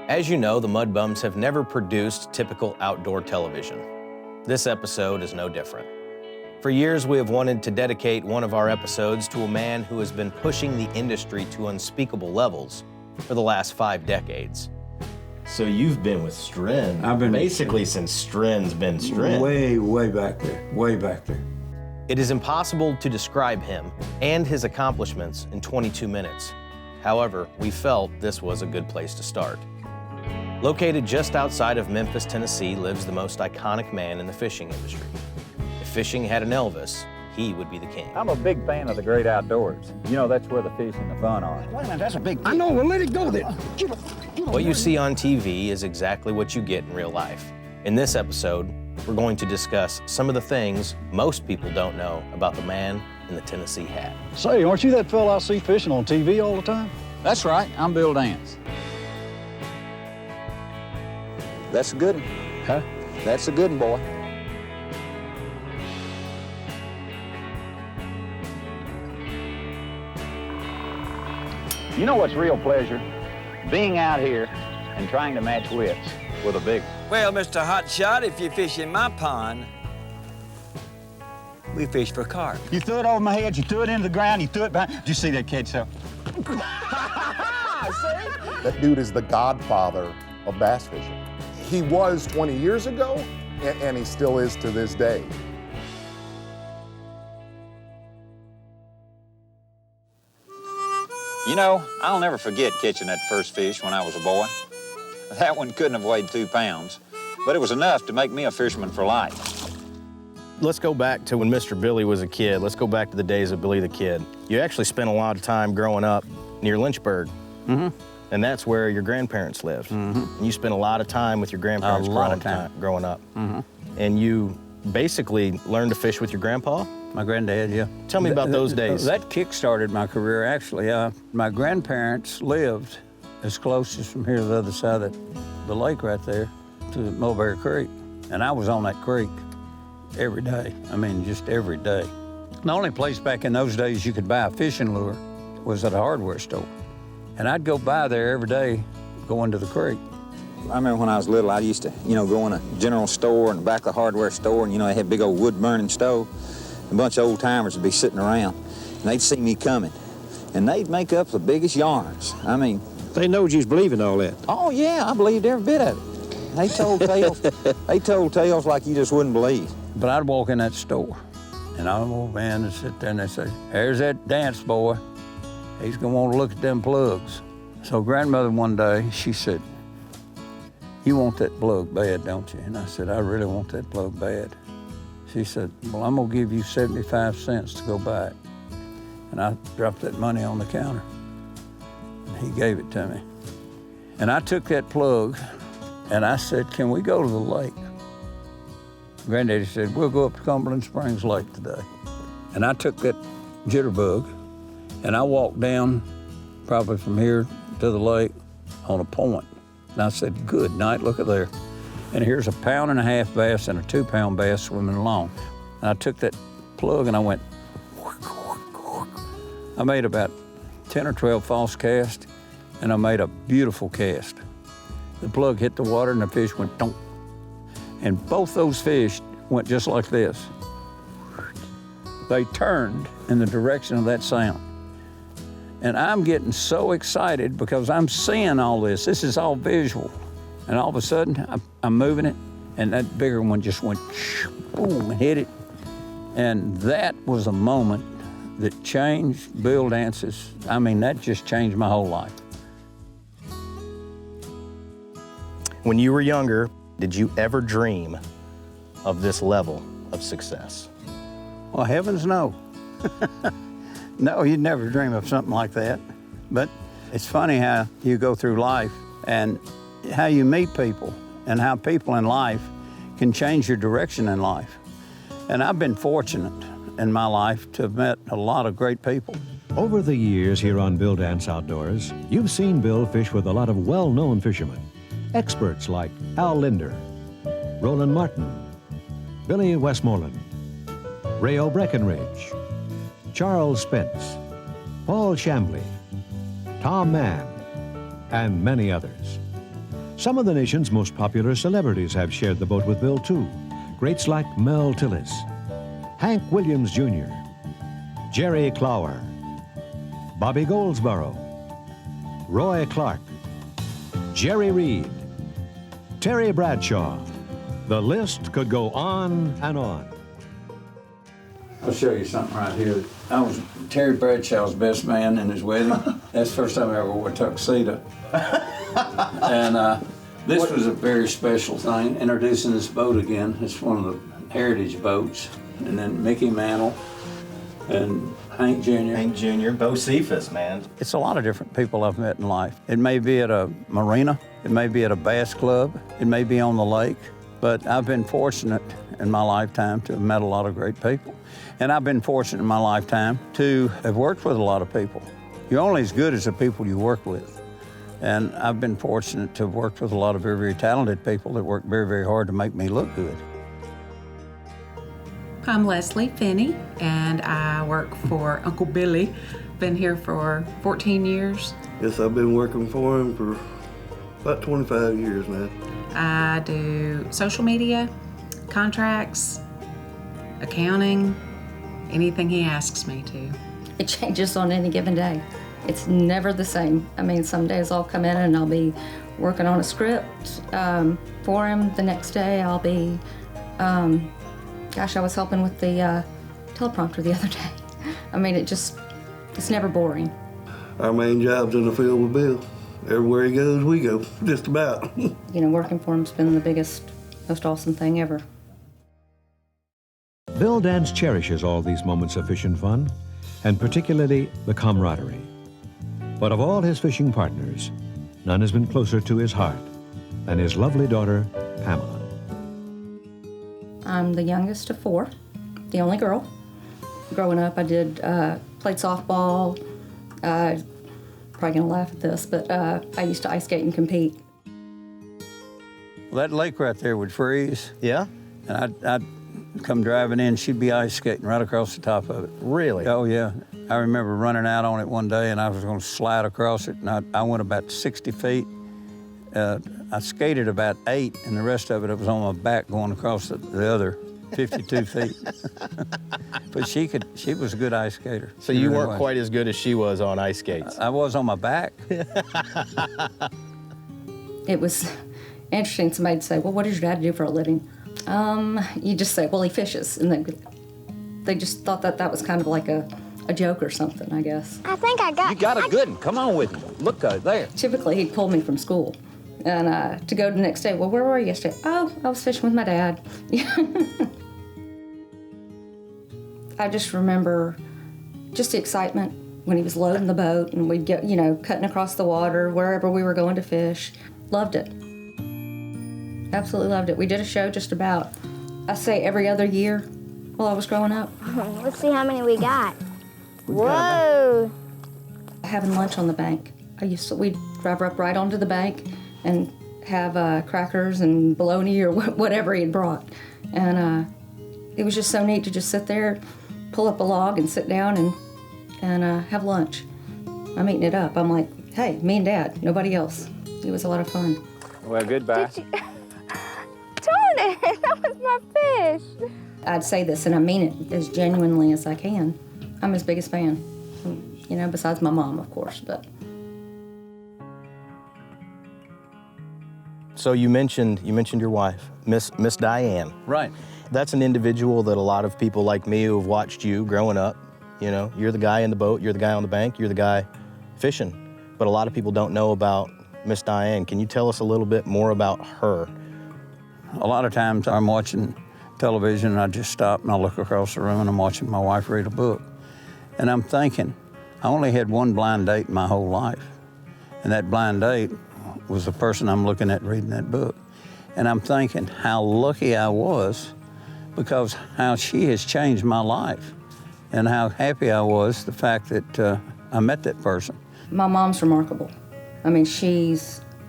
As you know, the MudbuMs have never produced typical outdoor television. This episode is no different. For years, we have wanted to dedicate one of our episodes to a man who has been pushing the industry to unspeakable levels for the last 5 decades. So you've been with Stren. I've been basically since Stren's been Stren. Way back there, way back there. It is impossible to describe him and his accomplishments in 22 minutes. However, we felt this was a good place to start. Located just outside of Memphis, Tennessee, lives the most iconic man in the fishing industry. If fishing had an Elvis, he would be the king. I'm a big fan of the great outdoors. You know, that's where the fish and the fun are. Wait a minute, that's a big I know, well, let it go then. What you see on TV is exactly what you get in real life. In this episode, we're going to discuss some of the things most people don't know about the man in the Tennessee hat. Say, aren't you that fella I see fishing on TV all the time? That's right, I'm Bill Dance. That's a good one. Huh? That's a good one, boy. You know what's real pleasure? Being out here and trying to match wits with a big one. Well, Mr. Hotshot, if you fish in my pond, we fish for carp. You threw it over my head, you threw it into the ground, you threw it behind. Did you see that catch? That dude is the godfather of bass fishing. He was 20 years ago, and he still is to this day. You know, I'll never forget catching that first fish when I was a boy. That one couldn't have weighed 2 pounds, but it was enough to make me a fisherman for life. Let's go back to when Mr. Billy was a kid. Let's go back to the days of Billy the Kid. You actually spent a lot of time growing up near Lynchburg. Mm-hmm. And that's where your grandparents lived. Mm-hmm. And you spent a lot of time with your grandparents A lot of time. growing up. Mm-hmm. And you basically learned to fish with your grandpa? My granddad, yeah. Tell me about those days. That kick-started my career, actually. My grandparents lived as close as from here to the other side of the lake right there to Mulberry Creek. And I was on that creek every day. I mean, just every day. The only place back in those days you could buy a fishing lure was at a hardware store. And I'd go by there every day, going to the creek. I remember when I was little, I used to, go in a general store in the back of the hardware store, and, they had big old wood-burning stove. A bunch of old-timers would be sitting around, and they'd see me coming, and they'd make up the biggest yarns. I mean... They knowed you was believing all that. Oh, yeah, I believed every bit of it. They told tales. They told tales like you just wouldn't believe. But I'd walk in that store, and I'm old man and sit there and they'd say, "There's that Dance boy. He's gonna want to look at them plugs." So grandmother one day, she said, "You want that plug bad, don't you?" And I said, "I really want that plug bad." She said, "Well, I'm gonna give you 75 cents to go buy it." And I dropped that money on the counter, and he gave it to me. And I took that plug, and I said, "Can we go to the lake?" Granddaddy said, "We'll go up to Cumberland Springs Lake today." And I took that jitterbug, and I walked down probably from here to the lake on a point. And I said, "Good night, look at there." And here's a 1.5-pound bass and a 2-pound bass swimming along. And I took that plug and I went, I made about 10 or 12 false casts, and I made a beautiful cast. The plug hit the water and the fish went donk. And both those fish went just like this. They turned in the direction of that sound. And I'm getting so excited because I'm seeing all this. This is all visual. And all of a sudden, I'm moving it, and that bigger one just went boom and hit it. And that was a moment that changed Bill Dance's, that just changed my whole life. When you were younger, did you ever dream of this level of success? Well, heavens no. No, you'd never dream of something like that. But it's funny how you go through life and how you meet people and how people in life can change your direction in life. And I've been fortunate in my life to have met a lot of great people. Over the years here on Bill Dance Outdoors, you've seen Bill fish with a lot of well-known fishermen. Experts like Al Linder, Roland Martin, Billy Westmoreland, Rayo Breckenridge, Charles Spence, Paul Chambly, Tom Mann, and many others. Some of the nation's most popular celebrities have shared the boat with Bill, too. Greats like Mel Tillis, Hank Williams Jr., Jerry Clower, Bobby Goldsboro, Roy Clark, Jerry Reed, Terry Bradshaw. The list could go on and on. I'll show you something right here. I was Terry Bradshaw's best man in his wedding. That's the first time I ever wore a tuxedo. And this was a very special thing, introducing this boat again. It's one of the heritage boats. And then Mickey Mantle and Hank Jr. Hank Jr., Bo Cephas, man. It's a lot of different people I've met in life. It may be at a marina, it may be at a bass club, it may be on the lake, but I've been fortunate in my lifetime to have met a lot of great people. And I've been fortunate in my lifetime to have worked with a lot of people. You're only as good as the people you work with. And I've been fortunate to have worked with a lot of very, very talented people that work very, very hard to make me look good. I'm Leslie Finney, and I work for Uncle Billy. Been here for 14 years. Yes, I've been working for him for about 25 years now. I do social media, contracts, accounting, anything he asks me to. It changes on any given day. It's never the same. I mean, some days I'll come in and I'll be working on a script for him. The next day I'll be, gosh, I was helping with the teleprompter the other day. I mean, it's never boring. Our main job's in the field with Bill. Everywhere he goes, we go, just about. You know, working for him's been the biggest, most awesome thing ever. Bill Dance cherishes all these moments of fishing fun, and particularly the camaraderie. But of all his fishing partners, none has been closer to his heart than his lovely daughter, Pamela. I'm the youngest of four, the only girl. Growing up, I played softball. Probably gonna laugh at this, but I used to ice skate and compete. Well, that lake right there would freeze. Yeah? And I'd come driving in, she'd be ice skating right across the top of it. Really? Oh, yeah. I remember running out on it one day, and I was going to slide across it, and I went about 60 feet. I skated about 8, and the rest of it was on my back going across the other 52 feet. But she was a good ice skater. So you weren't quite as good as she was on ice skates? I was on my back. It was interesting. Somebody'd say, well, what does your dad do for a living? You just say, well, he fishes. And they just thought that was kind of like a joke or something, I guess. I think I got... You got a good one. Come on with me. Look there. Typically, he'd pull me from school. And to go the next day, well, where were you yesterday? Oh, I was fishing with my dad. I just remember just the excitement when he was loading the boat and we'd get, cutting across the water, wherever we were going to fish. Loved it. Absolutely loved it. We did a show just about, I say, every other year while I was growing up. Let's see how many we got. Whoa! Having lunch on the bank. We'd drive up right onto the bank and have crackers and bologna or whatever he had brought. And it was just so neat to just sit there, pull up a log and sit down and have lunch. I'm eating it up. I'm like, hey, me and Dad, nobody else. It was a lot of fun. Well, goodbye. Darn it, that was my fish. I'd say this, and I mean it as genuinely as I can. I'm his biggest fan, besides my mom, of course, but. So you mentioned your wife, Miss Diane. Right. That's an individual that a lot of people like me who have watched you growing up, you're the guy in the boat, you're the guy on the bank, you're the guy fishing. But a lot of people don't know about Miss Diane. Can you tell us a little bit more about her? A lot of times I'm watching television and I just stop and I look across the room and I'm watching my wife read a book. And I'm thinking, I only had one blind date in my whole life. And that blind date was the person I'm looking at reading that book. And I'm thinking how lucky I was because how she has changed my life and how happy I was the fact that I met that person. My mom's remarkable. I mean,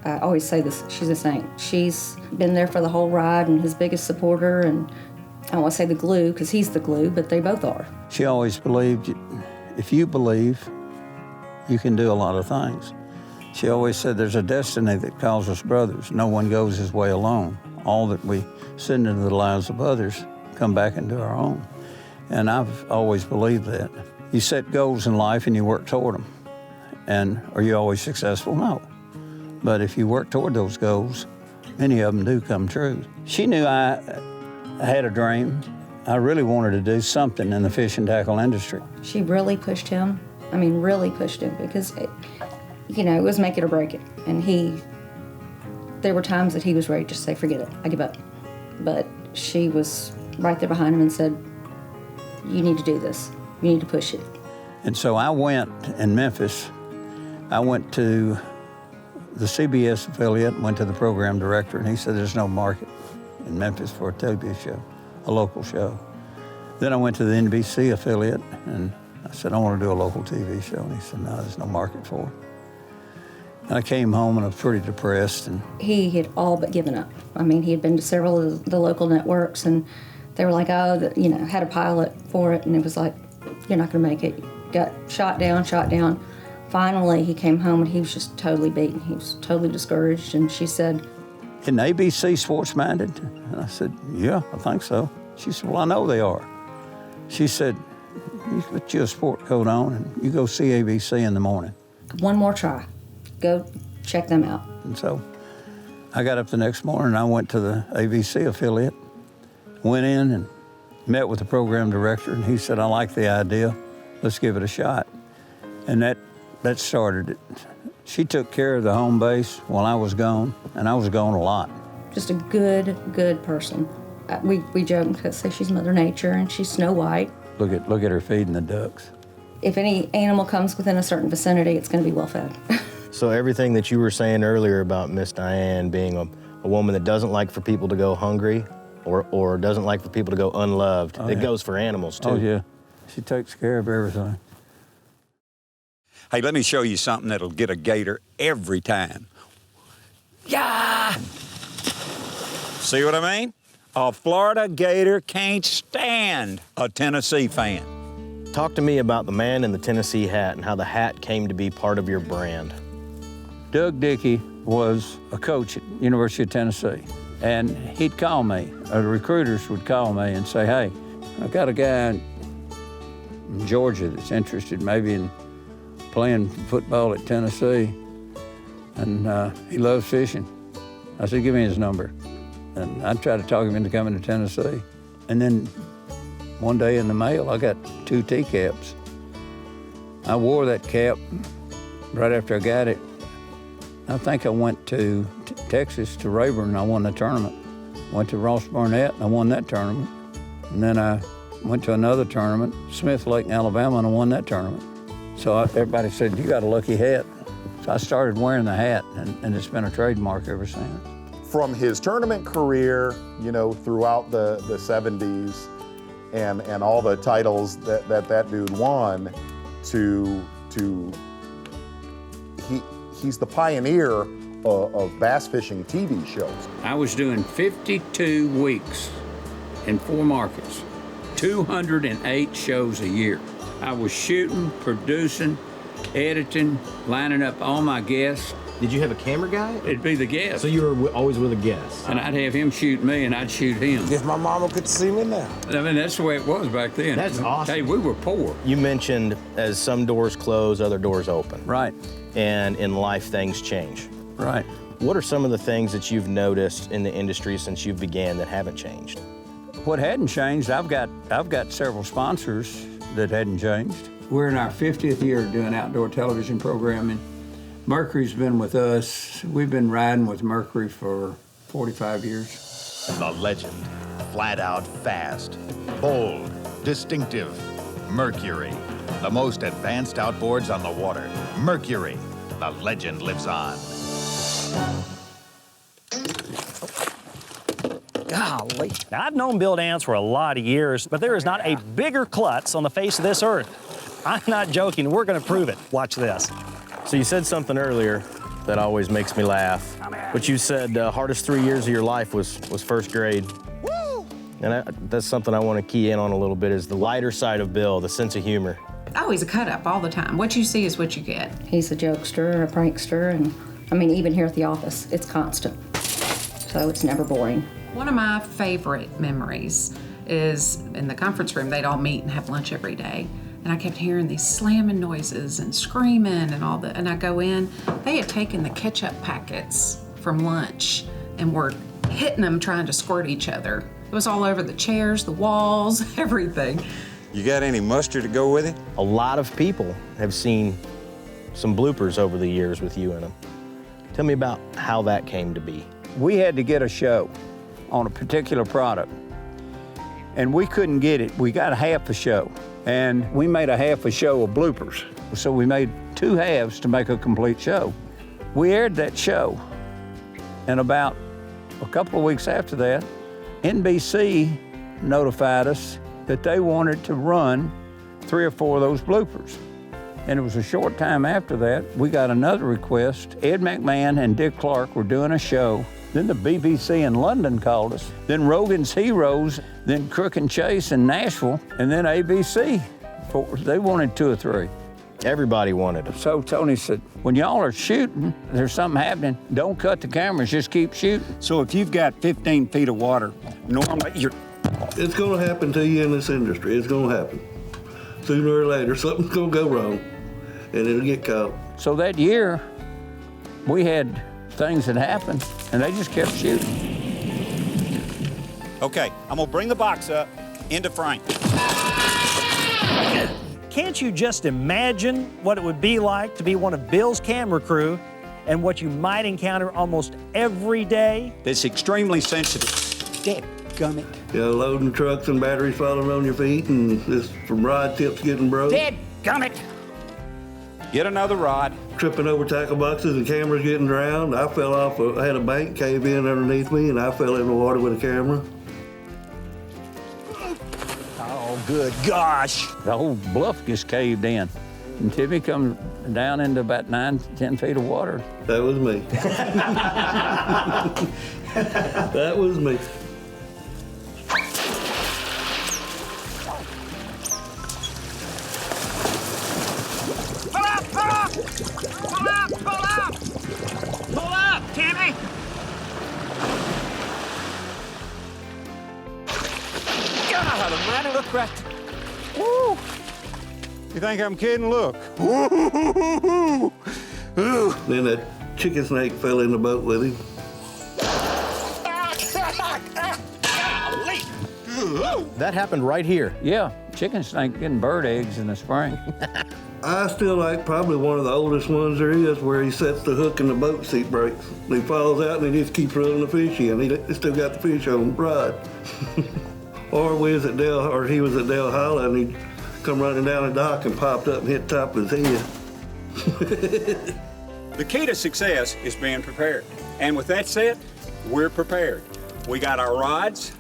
I always say this, she's a saint. She's been there for the whole ride and his biggest supporter, and I don't want to say the glue because he's the glue, but they both are. She always believed if you believe, you can do a lot of things. She always said there's a destiny that calls us brothers. No one goes his way alone. All that we send into the lives of others come back into our own. And I've always believed that. You set goals in life and you work toward them. And are you always successful? No. But if you work toward those goals, many of them do come true. She knew I had a dream. I really wanted to do something in the fish and tackle industry. She really pushed him. I mean, really pushed him because, it was make it or break it. And there were times that he was ready to just say, forget it, I give up. But she was right there behind him and said, you need to do this. You need to push it. And so I went in Memphis. I went to the CBS affiliate, went to the program director, and he said there's no market in Memphis for a TV show, a local show. Then I went to the NBC affiliate, and I said, I want to do a local TV show. And he said, no, there's no market for it. And I came home and I was pretty depressed. And he had all but given up. I mean, he had been to several of the local networks, and they were like, had a pilot for it, and it was like, you're not going to make it. Got shot down. Finally, he came home and he was just totally beaten. He was totally discouraged, and she said, "Isn't ABC sports-minded?" And I said, "Yeah, I think so." She said, "Well, I know they are." She said, "You put your sport coat on and you go see ABC in the morning." One more try. Go check them out. And so I got up the next morning and I went to the ABC affiliate, went in and met with the program director, and he said, "I like the idea. Let's give it a shot." And that started it. She took care of the home base while I was gone, and I was gone a lot. Just a good person. We joke because say she's Mother Nature and she's Snow White. Look at her feeding the ducks. If any animal comes within a certain vicinity, it's going to be well fed. So everything that you were saying earlier about Miss Diane being a woman that doesn't like for people to go hungry or doesn't like for people to go unloved, it goes for animals too. Oh yeah, she takes care of everything. Hey, let me show you something that'll get a gator every time. Yeah! See what I mean? A Florida gator can't stand a Tennessee fan. Talk to me about the man in the Tennessee hat and how the hat came to be part of your brand. Doug Dickey was a coach at University of Tennessee, and he'd call me, or the recruiters would call me and say, "Hey, I got a guy in Georgia that's interested maybe in playing football at Tennessee, and he loves fishing." I said, "Give me his number." And I tried to talk him into coming to Tennessee. And then one day in the mail, I got 2 teacaps. I wore that cap right after I got it. I think I went to Texas to Rayburn, and I won the tournament. Went to Ross Barnett, and I won that tournament. And then I went to another tournament, Smith Lake in Alabama, and I won that tournament. So everybody said, "You got a lucky hat." So I started wearing the hat, and it's been a trademark ever since. From his tournament career, throughout the 70s and all the titles that dude won, he's the pioneer of bass fishing TV shows. I was doing 52 weeks in 4 markets, 208 shows a year. I was shooting, producing, editing, lining up all my guests. Did you have a camera guy? It'd be the guest. So you were always with a guest? And I'd have him shoot me, and I'd shoot him. If my mama could see me now. I mean, that's the way it was back then. That's awesome. Hey, we were poor. You mentioned as some doors close, other doors open. Right. And in life, things change. Right. What are some of the things that you've noticed in the industry since you began that haven't changed? What hadn't changed, I've got several sponsors that hadn't changed. We're in our 50th year doing outdoor television programming. Mercury's been with us. We've been riding with Mercury for 45 years. The legend, flat out fast, bold, distinctive. Mercury, the most advanced outboards on the water. Mercury, the legend lives on. Golly. Now, I've known Bill Dance for a lot of years, but there is not a bigger klutz on the face of this earth. I'm not joking. We're going to prove it. Watch this. So you said something earlier that always makes me laugh. But you said the hardest 3 years of your life was first grade. Woo! And that's something I want to key in on a little bit is the lighter side of Bill, the sense of humor. Oh, he's a cut-up all the time. What you see is what you get. He's a jokester, a prankster, and I mean, even here at the office, it's constant. So it's never boring. One of my favorite memories is in the conference room. They'd all meet and have lunch every day. And I kept hearing these slamming noises and screaming and all that. And I go in, they had taken the ketchup packets from lunch and were hitting them trying to squirt each other. It was all over the chairs, the walls, everything. You got any mustard to go with it? A lot of people have seen some bloopers over the years with you in them. Tell me about how that came to be. We had to get a show on a particular product, and we couldn't get it. We got half a show, and we made a half a show of bloopers. So we made 2 halves to make a complete show. We aired that show, and about a couple of weeks after that, NBC notified us that they wanted to run 3 or 4 of those bloopers. And it was a short time after that, we got another request. Ed McMahon and Dick Clark were doing a show. Then the BBC in London called us. Then Rogan's Heroes, then Crook and Chase in Nashville, and then ABC. They wanted 2 or 3. Everybody wanted it. So Tony said, when y'all are shooting, there's something happening, don't cut the cameras, just keep shooting. So if you've got 15 feet of water, normally you're... It's gonna happen to you in this industry. It's gonna happen. Sooner or later, something's gonna go wrong, and it'll get caught. So that year, we had things that happened, and they just kept shooting. Okay, I'm gonna bring the box up into frame. Can't you just imagine what it would be like to be one of Bill's camera crew and what you might encounter almost every day? It's extremely sensitive. Dadgummit. You know, loading trucks and batteries falling on your feet, and just from rod tips getting broke. Dadgummit. Get another rod. Tripping over tackle boxes and cameras getting drowned. I fell off, I had a bank cave in underneath me, and I fell in the water with a camera. Oh, good gosh. The whole bluff just caved in. And Timmy comes down into about 9, 10 feet of water. That was me. That was me. Pull up, pull up! Pull up, pull up! Pull up, Timmy! God almighty, look right. Woo! You think I'm kidding? Look. Woo! Then that chicken snake fell in the boat with him. That happened right here. Yeah, chicken snake getting bird eggs in the spring. I still like probably one of the oldest ones there is, where he sets the hook and the boat seat breaks. And he falls out and he just keeps reeling the fish in. He still got the fish on the rod. Or he was at Dale Hollow and he come running down the dock and popped up and hit the top of his head. The key to success is being prepared. And with that said, we're prepared. We got our rods,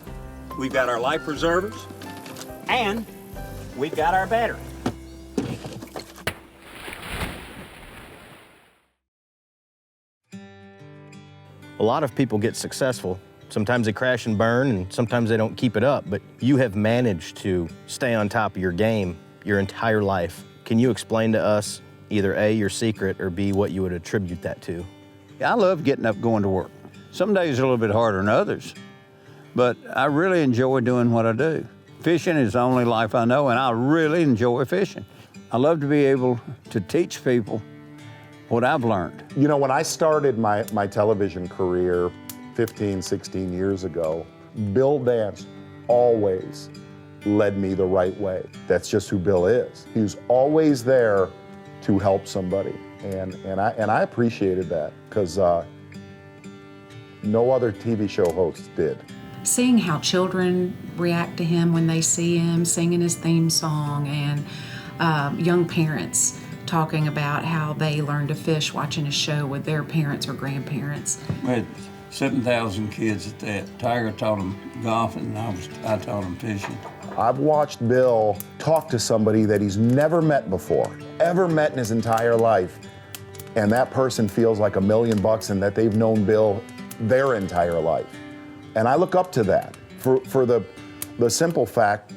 we've got our life preservers, and we've got our battery. A lot of people get successful. Sometimes they crash and burn, and sometimes they don't keep it up, but you have managed to stay on top of your game your entire life. Can you explain to us either A, your secret, or B, what you would attribute that to? I love getting up going to work. Some days are a little bit harder than others, but I really enjoy doing what I do. Fishing is the only life I know, and I really enjoy fishing. I love to be able to teach people what I've learned. You know, when I started my television career 15, 16 years ago, Bill Dance always led me the right way. That's just who Bill is. He was always there to help somebody, and I appreciated that, because no other TV show host did. Seeing how children react to him when they see him singing his theme song, and young parents talking about how they learned to fish watching a show with their parents or grandparents. We had 7,000 kids at that. Tiger taught them golfing, and I taught them fishing. I've watched Bill talk to somebody that he's never met before, ever met in his entire life, and that person feels like $1 million and that they've known Bill their entire life. And I look up to that for the simple fact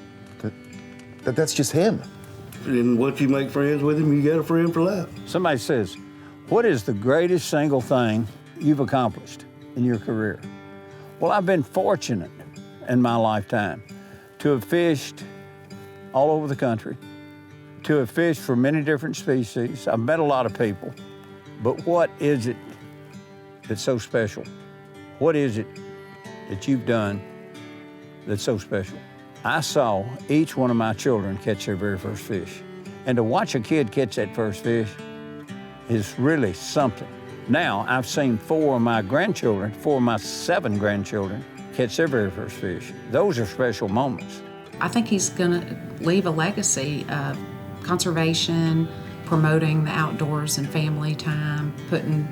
that that's just him. And once you make friends with him, you got a friend for life. Somebody says, what is the greatest single thing you've accomplished in your career? Well, I've been fortunate in my lifetime to have fished all over the country, to have fished for many different species. I've met a lot of people, but what is it that's so special? What is it that you've done that's so special? I saw each one of my children catch their very first fish. And to watch a kid catch that first fish is really something. Now, I've seen 4 of my 7 grandchildren, catch their very first fish. Those are special moments. I think he's gonna leave a legacy of conservation, promoting the outdoors and family time, putting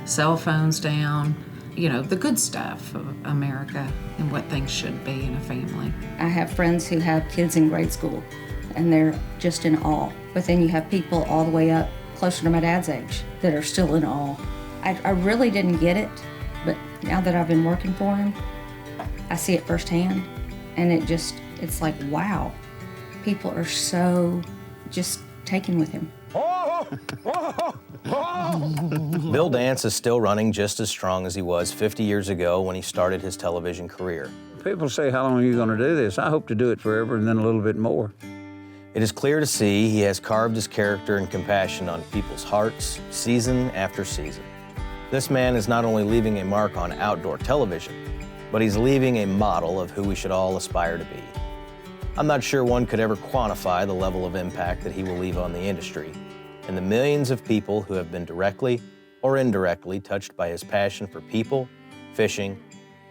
cell phones down, you know, the good stuff of America and what things should be in a family. I have friends who have kids in grade school, and they're just in awe. But then you have people all the way up closer to my dad's age that are still in awe. I really didn't get it, but now that I've been working for him, I see it firsthand, and it's like, wow, people are so just taken with him. Bill Dance is still running just as strong as he was 50 years ago when he started his television career. People say, how long are you going to do this? I hope to do it forever and then a little bit more. It is clear to see he has carved his character and compassion on people's hearts season after season. This man is not only leaving a mark on outdoor television, but he's leaving a model of who we should all aspire to be. I'm not sure one could ever quantify the level of impact that he will leave on the industry and the millions of people who have been directly or indirectly touched by his passion for people, fishing,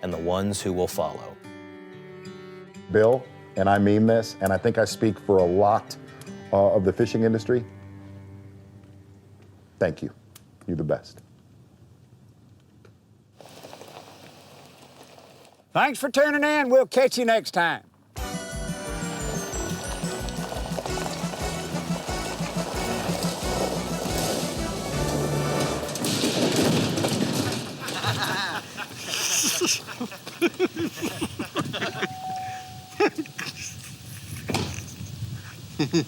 and the ones who will follow. Bill, and I mean this, and I think I speak for a lot of the fishing industry, thank you. You're the best. Thanks for tuning in. We'll catch you next time. Ha ha ha.